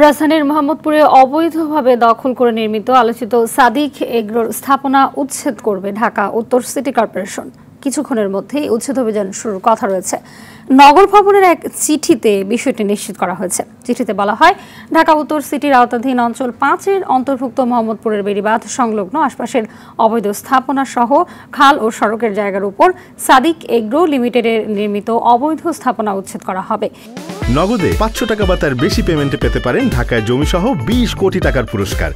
রাজধানীর মোহাম্মদপুরে অবৈধভাবে দখল করে নির্মিত আলোচিত সাদিক এগ্রোর স্থাপনা উচ্ছেদ করবে ঢাকা উত্তর সিটি কর্পোরেশন। কিছুক্ষণের মধ্যেই উচ্ছেদ অভিযান শুরুর কথা রয়েছে। নগর ভবনের এক চিঠিতে বিষয়টি নিশ্চিত করা হয়েছে। চিঠিতে বলা হয়, ঢাকা উত্তর সিটির আওতাধীন অঞ্চল 5-এর অন্তর্ভুক্ত মোহাম্মদপুরের বেড়িবাঁধ সংলগ্ন আশপাশের অবৈধ স্থাপনা সহ খাল ও সড়কের জায়গার উপর সাদিক এগ্রো লিমিটেডের নির্মিত অবৈধ স্থাপনা উচ্ছেদ করা হবে। নগদে 500 টাকা বা তার বেশি পেমেন্টে পেতে পারেন ঢাকায় জমিসহ 20 কোটি টাকার পুরস্কার।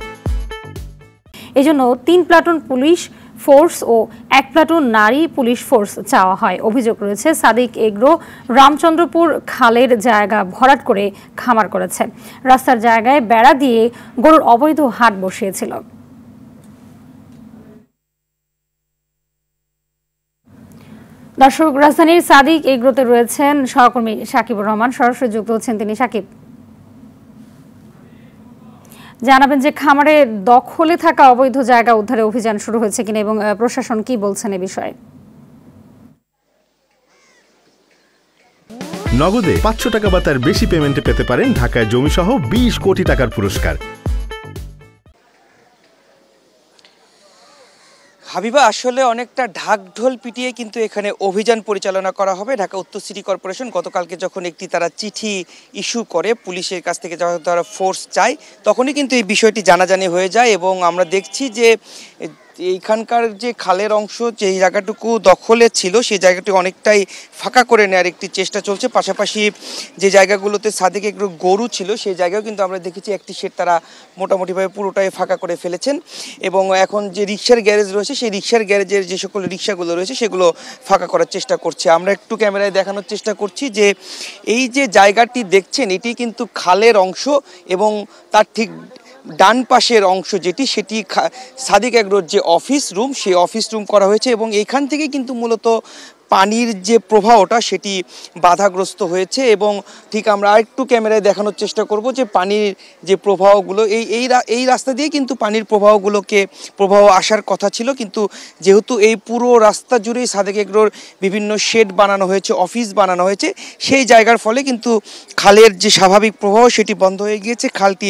এজন্য 3 প্লাটুন পুলিশ ফোর্স ও 1 প্লাটুন নারী পুলিশ ফোর্স চাওয়া হয়। অভিযোগ রয়েছে, সাদিক এগ্রো রামচন্দ্রপুর খালের জায়গা ভরাট করে খামার করেছে। রাস্তার জায়গায় বেড়া দিয়ে গরুর অবৈধ হাট বসিয়েছিল। দর্শক, রাজধানীর সাদিক এগ্রোতে রয়েছেন সহকর্মী সাকিবুর রহমান, সরাসরি যুক্ত হচ্ছেন তিনি। সাকিব, জানাবেন যে খামারে দখলে থাকা অবৈধ জায়গা উদ্ধারে অভিযান শুরু হয়েছে কিনা এবং প্রশাসন কি বলছেন এ বিষয়ে। নগদে 500 টাকা বা তার বেশি পেমেন্টে পেতে পারেন ঢাকায় জমিসহ 20 কোটি টাকার পুরস্কার। হাবিবা, আসলে অনেকটা ঢাকঢোল পিটিয়ে কিন্তু এখানে অভিযান পরিচালনা করা হবে। ঢাকা উত্তর সিটি কর্পোরেশন গতকালকে যখন একটি তারা চিঠি ইস্যু করে পুলিশের কাছ থেকে, যখন তারা ফোর্স চায়, তখনই কিন্তু এই বিষয়টি জানাজানি হয়ে যায় এবং আমরা দেখছি যে এইখানকার যে খালের অংশ, যে জায়গাটুকু দখলে ছিল সেই জায়গাটি অনেকটাই ফাঁকা করে নেওয়ার একটি চেষ্টা চলছে। পাশাপাশি যে জায়গাগুলোতে সাদিক এগ্রো গরু ছিল সেই জায়গাও কিন্তু আমরা দেখেছি একটি শেড তারা মোটামুটিভাবে পুরোটাই ফাঁকা করে ফেলেছেন এবং এখন যে রিক্সার গ্যারেজ রয়েছে সেই রিক্সার গ্যারেজের যে সকল রিক্সাগুলো রয়েছে সেগুলো ফাঁকা করার চেষ্টা করছে। আমরা একটু ক্যামেরায় দেখানোর চেষ্টা করছি যে এই যে জায়গাটি দেখছেন এটি কিন্তু খালের অংশ এবং তার ঠিক ডান পাশের অংশ যেটি, সেটি সাদিক এগ্রোর যে অফিস রুম, সেই অফিস রুম করা হয়েছে এবং এইখান থেকে কিন্তু মূলত পানির যে প্রবাহটা সেটি বাধাগ্রস্ত হয়েছে এবং ঠিক আমরা আরেকটু ক্যামেরায় দেখানোর চেষ্টা করব যে পানির যে প্রবাহগুলো এই রাস্তা দিয়ে কিন্তু পানির প্রবাহ আসার কথা ছিল, কিন্তু যেহেতু এই পুরো রাস্তা জুড়েই সাদিক এগ্রোর বিভিন্ন শেড বানানো হয়েছে, অফিস বানানো হয়েছে, সেই জায়গার ফলে কিন্তু খালের যে স্বাভাবিক প্রবাহ সেটি বন্ধ হয়ে গিয়েছে, খালটি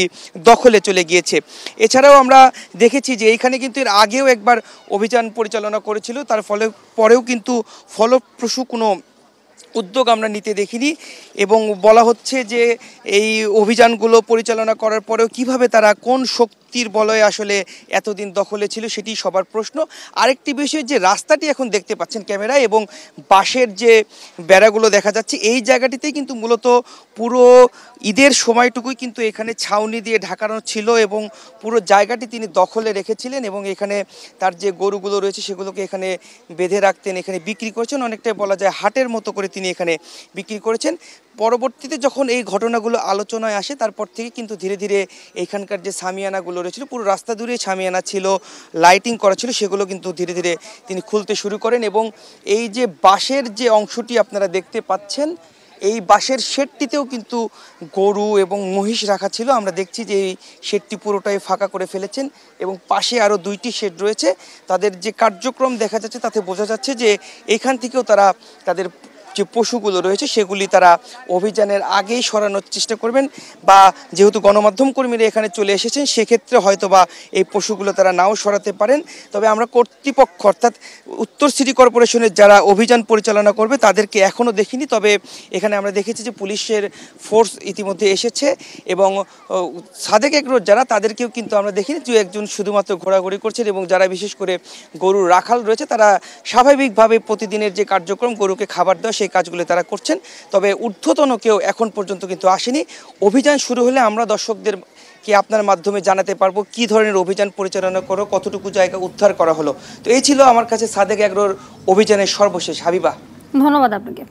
দখলে চলে গিয়েছে। এছাড়াও আমরা দেখেছি যে এইখানে কিন্তু এর আগেও একবার অভিযান পরিচালনা করেছিল, তার পরেও কিন্তু ফলপ্রসূ কোনো উদ্যোগ আমরা নিতে দেখিনি এবং বলা হচ্ছে যে এই অভিযানগুলো পরিচালনা করার পরেও কিভাবে তারা কোন শক্তির বলয়ে আসলে এতদিন দখলে ছিল সেটি সবার প্রশ্ন। আরেকটি বিষয়, যে রাস্তাটি এখন দেখতে পাচ্ছেন ক্যামেরায় এবং বাঁশের যে বেড়াগুলো দেখা যাচ্ছে, এই জায়গাটিতেই কিন্তু মূলত পুরো ঈদের সময়টুকুই কিন্তু এখানে ছাউনি দিয়ে ঢাকানো ছিল এবং পুরো জায়গাটি তিনি দখলে রেখেছিলেন এবং এখানে তার যে গরুগুলো রয়েছে সেগুলোকে এখানে বেঁধে রাখতেন, এখানে বিক্রি করেছেন, অনেকটাই বলা যায় হাটের মতো করে তিনি এখানে বিক্রি করেছেন। পরবর্তীতে যখন এই ঘটনাগুলো আলোচনায় আসে তারপর থেকে কিন্তু ধীরে ধীরে এইখানকার যে সামিয়ানাগুলো রয়েছিল, পুরো রাস্তা জুড়ে সামিয়ানা ছিল, লাইটিং করা ছিল, সেগুলো কিন্তু ধীরে ধীরে তিনি খুলতে শুরু করেন এবং এই যে বাঁশের যে অংশটি আপনারা দেখতে পাচ্ছেন, এই বাঁশের শেডটিতেও কিন্তু গরু এবং মহিষ রাখা ছিল। আমরা দেখছি যে এই শেডটি পুরোটাই ফাঁকা করে ফেলেছেন এবং পাশে আরও 2টি শেড রয়েছে। তাদের যে কার্যক্রম দেখা যাচ্ছে তাতে বোঝা যাচ্ছে যে এখান থেকেও তারা তাদের যে পশুগুলো রয়েছে সেগুলি তারা অভিযানের আগেই সরানোর চেষ্টা করবেন, বা যেহেতু গণমাধ্যম কর্মীরা এখানে চলে এসেছেন সেক্ষেত্রে হয়তো বা এই পশুগুলো তারা নাও সরাতে পারেন। তবে আমরা কর্তৃপক্ষ অর্থাৎ উত্তর সিটি কর্পোরেশনের যারা অভিযান পরিচালনা করবে তাদেরকে এখনও দেখিনি, তবে এখানে আমরা দেখেছি যে পুলিশের ফোর্স ইতিমধ্যে এসেছে এবং সাদিক এগ্রোর যারা তাদেরকেও কিন্তু আমরা দেখিনি, যে একজন শুধুমাত্র ঘোরাঘুরি করছেন এবং যারা বিশেষ করে গরুর রাখাল রয়েছে তারা স্বাভাবিকভাবে প্রতিদিনের যে কার্যক্রম গরুকে খাবার দেওয়া সেই কাজগুলো তারা করছেন। তবে ঊর্ধ্বতন কেউ এখন পর্যন্ত কিন্তু আসেনি। অভিযান শুরু হলে আমরা দর্শকদেরকে আপনার মাধ্যমে জানাতে পারবো কি ধরনের অভিযান পরিচালনা করো, কতটুকু জায়গা উদ্ধার করা হলো। তো এই ছিল আমার কাছে সাদিক এগ্রোর অভিযানের সর্বশেষ। হাবিবা, ধন্যবাদ আপনাকে।